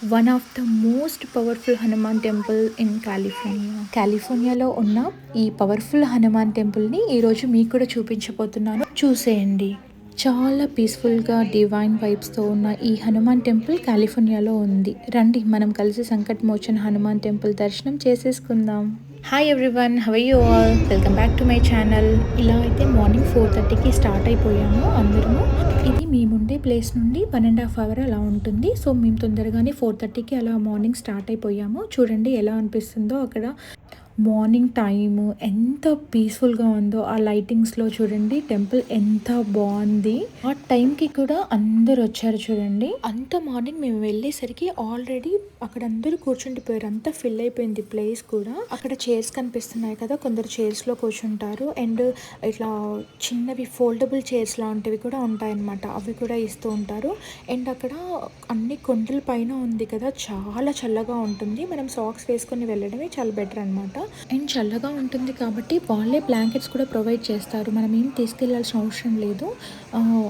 One of the most powerful Hanuman temple in కాలిఫోర్నియాలో ఉన్న ఈ పవర్ఫుల్ హనుమాన్ టెంపుల్ని ఈరోజు మీకు కూడా చూపించబోతున్నాను. చూసేయండి. చాలా పీస్ఫుల్గా డివైన్ వైబ్స్తో ఉన్న ఈ హనుమాన్ టెంపుల్ కాలిఫోర్నియాలో ఉంది. రండి మనం కలిసి సంకట్ మోచన్ హనుమాన్ టెంపుల్ దర్శనం చేసేసుకుందాం. Hi everyone, how are you all? Welcome back to my channel. ఇలా అయితే మార్నింగ్ 4:30కి స్టార్ట్ అయిపోయాము అందరము. ఇది మేముండే ప్లేస్ నుండి 1.5 hour అలా ఉంటుంది. సో మేము తొందరగానే 4:30కి అలా మార్నింగ్ స్టార్ట్ అయిపోయాము. చూడండి ఎలా అనిపిస్తుందో అక్కడ మార్నింగ్ టైము ఎంత పీస్ఫుల్గా ఉందో. ఆ లైటింగ్స్లో చూడండి టెంపుల్ ఎంత బాగుంది. ఆ టైంకి కూడా అందరు వచ్చారు చూడండి. అంత మార్నింగ్ మేము వెళ్ళేసరికి ఆల్రెడీ అక్కడ అందరూ కూర్చుండిపోయారు. అంతా ఫిల్ అయిపోయింది ప్లేస్ కూడా. అక్కడ చైర్స్ కనిపిస్తున్నాయి కదా, కొందరు చైర్స్లో కూర్చుంటారు. అండ్ ఇట్లా చిన్నవి ఫోల్డబుల్ చైర్స్ లాంటివి కూడా ఉంటాయన్నమాట, అవి కూడా ఇస్తూ ఉంటారు. అండ్ అక్కడ అన్ని కొండల పైన ఉంది కదా, చాలా చల్లగా ఉంటుంది. మనం సాక్స్ వేసుకొని వెళ్ళడమే చాలా బెటర్ అనమాట. అండ్ చల్లగా ఉంటుంది కాబట్టి వాళ్ళే బ్లాంకెట్స్ కూడా ప్రొవైడ్ చేస్తారు. మనం ఏం తీసుకెళ్లాల్సిన అవసరం లేదు.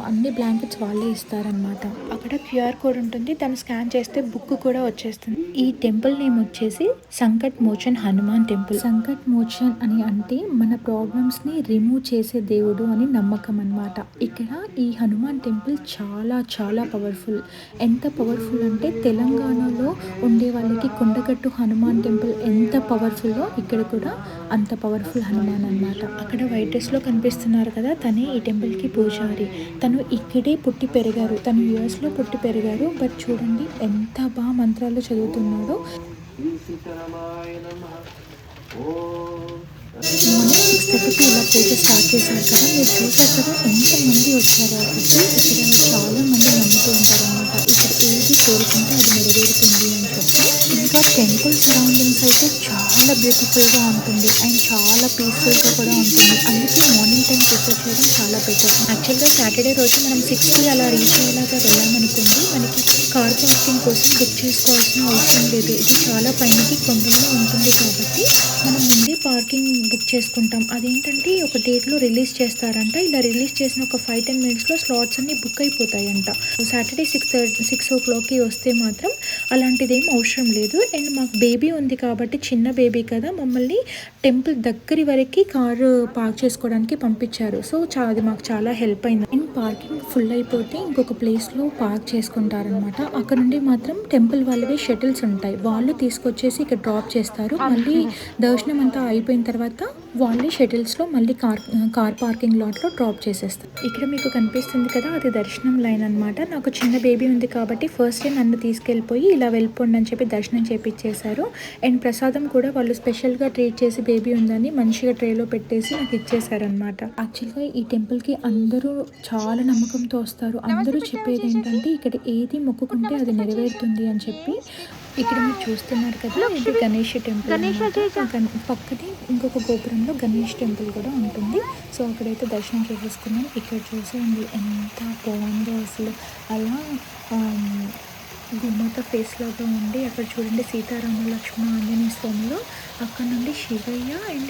అన్ని బ్లాంకెట్స్ వాళ్ళే ఇస్తారనమాట. అక్కడ క్యూఆర్ కోడ్ ఉంటుంది, దాన్ని స్కాన్ చేస్తే బుక్ కూడా వచ్చేస్తుంది. ఈ టెంపుల్ నేమ్ వచ్చేసి సంకట్ మోచన్ హనుమాన్ టెంపుల్. సంకట్ మోచన్ అని అంటే మన ప్రాబ్లమ్స్ ని రిమూవ్ చేసే దేవుడు అని నమ్మకం అనమాట. ఇక్కడ ఈ హనుమాన్ టెంపుల్ చాలా చాలా పవర్ఫుల్. ఎంత పవర్ఫుల్ అంటే తెలంగాణలో ఉండే వాళ్ళకి కొండగట్టు హనుమాన్ టెంపుల్ ఎంత పవర్ఫుల్లో ఇక్కడ కూడా అంత పవర్ఫుల్ హనుమాన్ అనమాట. అక్కడ వైట్ డ్రెస్లో కనిపిస్తున్నారు కదా, తనే ఈ టెంపుల్కి పూజారి. తను ఇక్కడే పుట్టి పెరిగారు, తను యూఎస్లో పుట్టి పెరిగారు. బట్ చూడండి ఎంత బాగా మంత్రాలు చదువుతున్నాడో. మార్నింగ్ 6:30కి ఇలా పూజ స్టార్ట్ చేశారు కదా, మీరు చూసారు కదా ఎంతమంది వచ్చారో. అక్కడికి ఇక్కడ చాలా మంది నమ్ముతూ ఉంటారు అనమాట, ఇక్కడ ఏది కోరుకుంటే అది నెరవేరుతుంది అని చెప్పి. ఇంకా టెంపుల్ సరౌండింగ్స్ అయితే చాలా బ్యూటిఫుల్గా ఉంటుంది అండ్ చాలా పీస్ఫుల్గా కూడా ఉంటుంది. అందుకే మార్నింగ్ టైం ప్రిఫర్ చేయడం చాలా బెటర్. యాక్చువల్గా సాటర్డే రోజు మనం 6కి అలా రీచ్ అయ్యేలాగా వెళ్ళామనుకోండి, మనకి కార్ పార్కింగ్ కోసం బుక్ చేసుకోవాల్సిన అవసరం లేదు. ఇది చాలా పైనకి కొండలో ఉంటుంది కాబట్టి మనం ముందే పార్కింగ్ బుక్ చేసుకుంటాం. అదేంటంటే ఒక డేట్లో రిలీజ్ చేస్తారంట. ఇలా రిలీజ్ చేసిన ఒక 5-10 minutesలో స్లాట్స్ అన్నీ బుక్ అయిపోతాయంట. సాటర్డే 6 o'clockకి వస్తే మాత్రం అలాంటిదేం అవసరం లేదు. అండ్ మాకు బేబీ ఉంది కాబట్టి, చిన్న బేబీ కదా, మమ్మల్ని టెంపుల్ దగ్గరి వరకు కారు పార్క్ చేసుకోవడానికి పంపించారు. సో అది మాకు చాలా హెల్ప్ అయింది. అండ్ పార్కింగ్ ఫుల్ అయిపోతే ఇంకొక ప్లేస్లో పార్క్ చేసుకుంటారనమాట. అక్కడ నుండి మాత్రం టెంపుల్ వాళ్ళవే షటిల్స్ ఉంటాయి, వాళ్ళు తీసుకొచ్చేసి ఇక్కడ డ్రాప్ చేస్తారు. మళ్ళీ దర్శనం అంతా అయిపోయిన తర్వాత వాళ్ళే షటిల్స్లో మళ్ళీ కార్ పార్కింగ్ లాట్లో డ్రాప్ చేసేస్తారు. ఇక్కడ మీకు కనిపిస్తుంది కదా, అది దర్శనం లైన్ అనమాట. నాకు చిన్న బేబీ ఉంది కాబట్టి ఫస్ట్ డే నన్ను తీసుకెళ్ళిపోయి ఇలా వెళ్ళిపోండి అని చెప్పి దర్శనం చేపించేశారు. అండ్ ప్రసాదం కూడా వాళ్ళు స్పెషల్గా ట్రీట్ చేసి బేబీ ఉందని మంచిగా ట్రేలో పెట్టేసి నాకు ఇచ్చేసారనమాట. యాక్చువల్గా ఈ టెంపుల్కి అందరూ చాలా నమ్మకంతో వస్తారు. అందరూ చెప్పేది ఏంటంటే ఇక్కడ ఏది మొక్కుకుంటే అది నెరవేరుతుంది అని చెప్పి. ఇక్కడ మీరు చూస్తున్నారు కదా, ఇది గణేష్ టెంపుల్. పక్కనే ఇంకొక గోపురంలో గణేష్ టెంపుల్ కూడా ఉంటుంది. సో అక్కడైతే దర్శనం చేసేసుకున్నాం. ఇక్కడ చూసేయండి ఎంత బాగుందో అసలు. అలా గుమ్మత ఫేస్ లాగా ఉండి అక్కడ చూడండి సీతారామ లక్ష్మణ ఆంజనేయ స్వామిలో, అక్కడ నుండి శివయ్య అండ్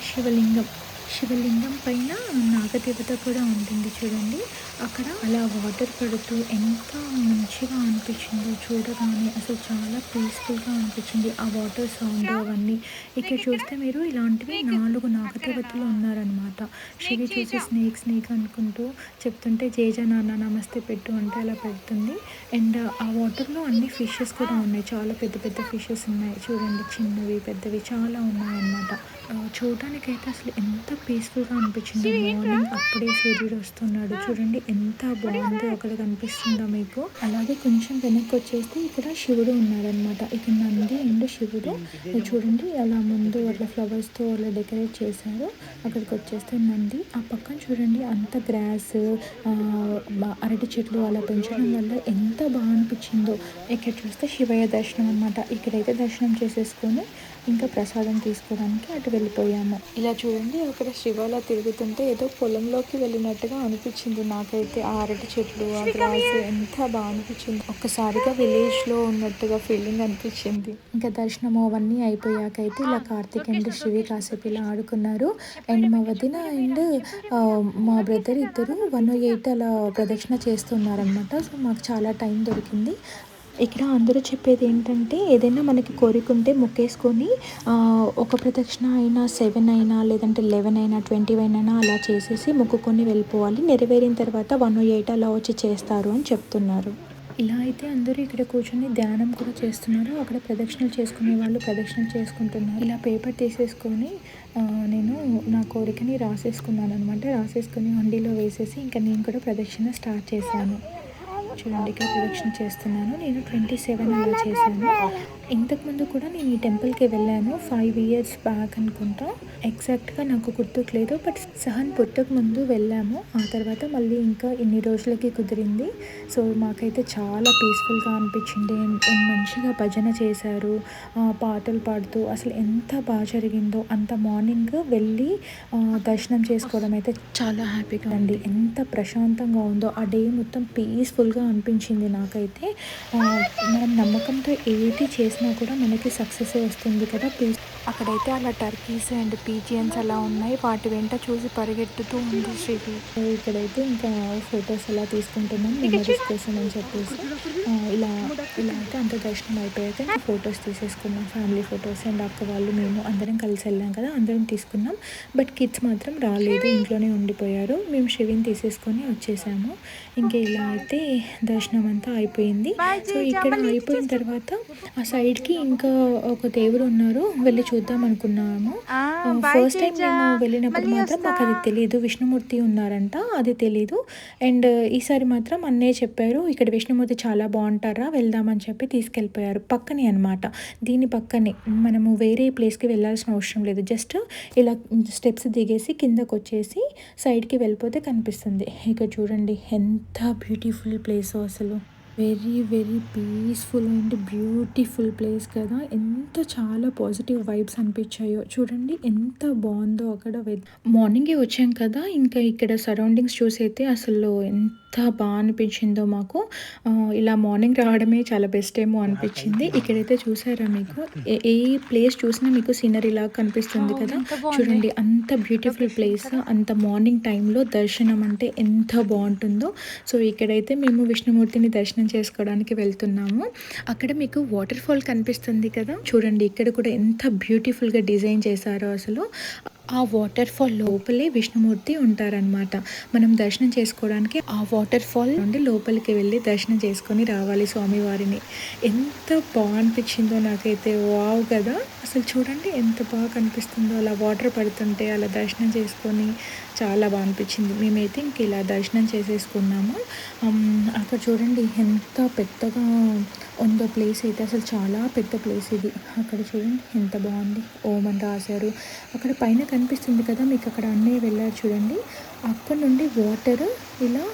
శివలింగం పైన నాగదేవత కూడా ఉంటుంది చూడండి. అక్కడ అలా వాటర్ పడుతూ ఎంత మంచిగా అనిపించిందో చూడగానే. అసలు చాలా పీస్ఫుల్గా అనిపించింది ఆ వాటర్ సౌండ్ అవన్నీ. ఇక్కడ చూస్తే మీరు ఇలాంటివి 4 నాగదేవతలు ఉన్నారనమాట. శివి చూసి స్నేక్ అనుకుంటూ చెప్తుంటే జేజ నాన్న నమస్తే పెట్టు అంటే అలా పెడుతుంది. అండ్ ఆ వాటర్లో అన్ని ఫిషెస్ కూడా ఉన్నాయి, చాలా పెద్ద పెద్ద ఫిషెస్ ఉన్నాయి చూడండి, చిన్నవి పెద్దవి చాలా ఉన్నాయన్నమాట. చూడటానికైతే అసలు ఎంత పీస్ఫుల్గా అనిపించింది. మార్నింగ్ అప్పుడే సూర్యుడు వస్తున్నాడు చూడండి, ఎంత బాగుందో అక్కడ కనిపిస్తుందా మీకు. అలాగే కొంచెం వెనక్కి వచ్చేస్తే ఇక్కడ శివుడు ఉన్నాడనమాట. ఇక్కడ నంది అండ్ శివుడు చూడండి అలా ముందు అట్లా ఫ్లవర్స్తో అలా డెకరేట్ చేశారు. అక్కడికి వచ్చేస్తే నంది. ఆ పక్కన చూడండి అంత గ్రాస్, అరటి చెట్లు అలా పెంచడం వల్ల ఎంత బాగా అనిపించిందో. ఇక్కడ చూస్తే శివయ్య దర్శనం అనమాట. ఇక్కడైతే దర్శనం చేసేసుకొని ఇంకా ప్రసాదం తీసుకోవడానికి అటు వెళ్ళిపోయాము. ఇలా చూడండి అక్కడ శివలా తిరుగుతుంటే ఏదో పొలంలోకి వెళ్ళినట్టుగా అనిపించింది నాకైతే. ఆ అరటి చెట్లు, ఆ గ్రాస్ ఎంత బాగా అనిపించింది. ఒక్కసారిగా విలేజ్లో ఉన్నట్టుగా ఫీలింగ్ అనిపించింది. ఇంకా దర్శనము అవన్నీ అయిపోయాకైతే ఇలా కార్తీక్ అండ్ శివి కాసేపు ఇలా ఆడుకున్నారు. అండ్ మా వదిన అండ్ మా బ్రదర్ ఇద్దరు 108 అలా ప్రదక్షిణ చేస్తున్నారనమాట. సో మాకు చాలా టైం దొరికింది. ఇక్కడ అందరూ చెప్పేది ఏంటంటే ఏదైనా మనకి కోరికుంటే మొక్కేసుకొని ఒక ప్రదక్షిణ అయినా 7 అయినా లేదంటే 11 అయినా 21 అయినా అలా చేసేసి మొక్కుకొని వెళ్ళిపోవాలి. నెరవేరిన తర్వాత 108 అలా వచ్చి చేస్తారు అని చెప్తున్నారు. ఇలా అయితే అందరూ ఇక్కడ కూర్చొని ధ్యానం కూడా చేస్తున్నారు. అక్కడ ప్రదక్షిణలు చేసుకునే వాళ్ళు ప్రదక్షిణలు చేసుకుంటున్నారు. ఇలా పేపర్ తీసేసుకొని నేను నా కోరికని రాసేసుకున్నాను అనమాట. రాసేసుకొని హండీలో వేసేసి ఇంకా నేను కూడా ప్రదక్షిణ స్టార్ట్ చేశాను. చూడండి ఇక్కడ ప్రదక్షిణ చేస్తున్నాను. నేను 27 అలా చేశాను. ఇంతకుముందు కూడా నేను ఈ టెంపుల్కి వెళ్ళాను 5 ఇయర్స్ బ్యాక్ అనుకుంటా. ఎగ్జాక్ట్గా నాకు గుర్తుకు లేదు, బట్ సహన్ పుట్టక ముందు వెళ్ళాము. ఆ తర్వాత మళ్ళీ ఇంకా ఇన్ని రోజులకి కుదిరింది. సో మాకైతే చాలా పీస్ఫుల్గా అనిపించింది. మంచిగా భజన చేశారు, పాటలు పాడుతూ అసలు ఎంత బాగా జరిగిందో. అంత మార్నింగ్ వెళ్ళి దర్శనం చేసుకోవడం అయితే చాలా హ్యాపీగా ఉంది. ఎంత ప్రశాంతంగా ఉందో ఆ డే మొత్తం పీస్ఫుల్గా అనిపించింది నాకైతే. మనం నమ్మకంతో ఏది చేసినా కూడా మనకి సక్సెస్ వస్తుంది కదా. అక్కడైతే అలా టర్కీస్ అండ్ పీజియన్స్ అలా ఉన్నాయి. వాటి వెంట చూసి పరిగెత్తుతూ ఉంది శ్రీవి. ఇక్కడైతే ఇంకా ఫొటోస్ అలా తీసుకుంటున్నాం మెమరీస్ కోసం అని చెప్పేసి. ఇలా అయితే అంత దర్శనం అయిపోయాక ఫొటోస్ తీసేసుకున్నాం. ఫ్యామిలీ ఫొటోస్ అండ్ అక్క వాళ్ళు మేము అందరం కలిసి వెళ్ళాం కదా, అందరం తీసుకున్నాం. బట్ కిడ్స్ మాత్రం రాలేదు, ఇంట్లోనే ఉండిపోయారు. మేము శివిని తీసేసుకొని వచ్చేసాము. ఇంకా ఇలా అయితే దర్శనం అంతా అయిపోయింది. సో ఇక్కడ అయిపోయిన తర్వాత ఆ సైడ్కి ఇంకా ఒక దేవుడు ఉన్నారు, వెళ్ళి చూద్దాం అనుకున్నాము. ఫస్ట్ టైం మేము వెళ్ళినప్పుడు మాత్రం మాకు అది తెలియదు, విష్ణుమూర్తి ఉన్నారంట, అది తెలీదు. అండ్ ఈసారి మాత్రం అన్నయ్య చెప్పారు ఇక్కడ విష్ణుమూర్తి చాలా బాగుంటారా, వెళ్దామని చెప్పి తీసుకెళ్ళిపోయారు. పక్కనే అనమాట, దీని పక్కనే. మనము వేరే ప్లేస్కి వెళ్ళాల్సిన అవసరం లేదు. జస్ట్ ఇలా స్టెప్స్ దిగేసి కిందకు వచ్చేసి సైడ్కి వెళ్ళిపోతే కనిపిస్తుంది. ఇక చూడండి ఎంత బ్యూటిఫుల్ ప్లేస్ అసలు. Very very peaceful and beautiful place కదా. ఎంత చాలా పాజిటివ్ వైబ్స్ అనిపించాయో చూడండి, ఎంత బాగుందో అక్కడ. మార్నింగే వచ్చాం కదా, ఇంకా ఇక్కడ సరౌండింగ్స్ చూసైతే అసలు ఎంత బాగా అనిపించిందో మాకు. ఇలా మార్నింగ్ రావడమే చాలా బెస్ట్ ఏమో అనిపించింది. ఇక్కడైతే చూసారా మీకు, ఏ ప్లేస్ చూసినా మీకు సీనరీ లాగా కనిపిస్తుంది కదా. చూడండి అంత బ్యూటిఫుల్ ప్లేస్. అంత మార్నింగ్ టైంలో దర్శనం అంటే ఎంత బాగుంటుందో. సో ఇక్కడైతే మేము విష్ణుమూర్తిని దర్శనం చేసుకోవడానికి వెళ్తున్నాము. అక్కడ మీకు వాటర్ ఫాల్ కనిపిస్తుంది కదా, చూడండి ఇక్కడ కూడా ఎంత బ్యూటిఫుల్గా డిజైన్ చేశారో అసలు. ఆ వాటర్ ఫాల్ లోపలే విష్ణుమూర్తి ఉంటారనమాట. మనం దర్శనం చేసుకోవడానికి ఆ వాటర్ ఫాల్ నుండి లోపలికి వెళ్ళి దర్శనం చేసుకొని రావాలి స్వామివారిని. ఎంత బాగా అనిపించిందో నాకైతే, వావ్ కదా. అసలు చూడండి ఎంత బాగా కనిపిస్తుందో అలా వాటర్ పడుతుంటే అలా దర్శనం చేసుకొని చాలా బాగా అనిపించింది. మేమైతే ఇంక ఇలా దర్శనం చేసేసుకున్నాము. అక్కడ చూడండి ఎంత పెద్దగా ఉందో ప్లేస్ అయితే, అసలు చాలా పెద్ద ప్లేస్ ఇది. అక్కడ చూడండి ఎంత బాగుంది, ఓం అని రాశారు. అక్కడ పైన కనిపిస్తుంది కదా మీకు, అక్కడ అన్నయ్య వెళ్ళారు చూడండి, అక్కడ నుండి వాటర్ ఇలా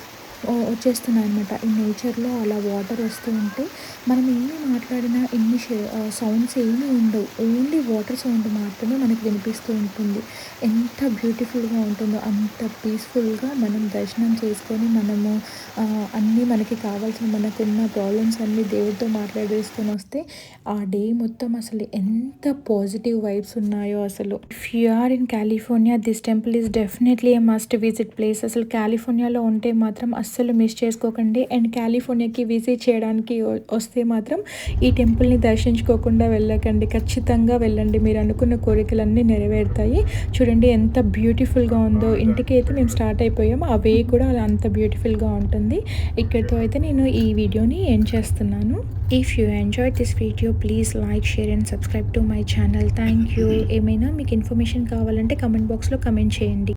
వచ్చేస్తున్నాయి అనమాట. ఈ నేచర్లో అలా వాటర్ వస్తూ ఉంటే మనం ఏమి మాట్లాడినా ఇన్ని సౌండ్స్ ఏమీ ఉండవు, ఓన్లీ వాటర్ సౌండ్ మాత్రమే మనకు వినిపిస్తూ ఉంటుంది. ఎంత బ్యూటిఫుల్గా ఉంటుందో, అంత పీస్ఫుల్గా మనం దర్శనం చేసుకొని మనము అన్నీ మనకి కావాల్సిన మనకున్న ప్రాబ్లమ్స్ అన్నీ దేవుడితో మాట్లాడేసుకొని వస్తే ఆ డే మొత్తం అసలు ఎంత పాజిటివ్ వైబ్స్ ఉన్నాయో అసలు. If you are in California this temple is definitely a must visit place. అసలు కాలిఫోర్నియాలో ఉంటే మాత్రం అస్సలు మిస్ చేసుకోకండి. అండ్ కాలిఫోర్నియాకి విజిట్ చేయడానికి వస్తే మాత్రం ఈ టెంపుల్ని దర్శించుకోకుండా వెళ్ళకండి, ఖచ్చితంగా వెళ్ళండి. మీరు అనుకున్న కోరికలన్నీ నెరవేరుతాయి. చూడండి ఎంత బ్యూటిఫుల్గా ఉందో. ఇంటికి అయితే మేము స్టార్ట్ అయిపోయాం, ఆ వే కూడా అలా అంత బ్యూటిఫుల్గా ఉంటుంది. ఇక్కడితో అయితే నేను ఈ వీడియోని ఎండ్ చేస్తున్నాను. If you enjoyed this video please like, share and subscribe to my channel. Thank you. ఏమైనా మీకు ఇన్ఫర్మేషన్ కావాలంటే కమెంట్ బాక్స్లో కమెంట్ చేయండి.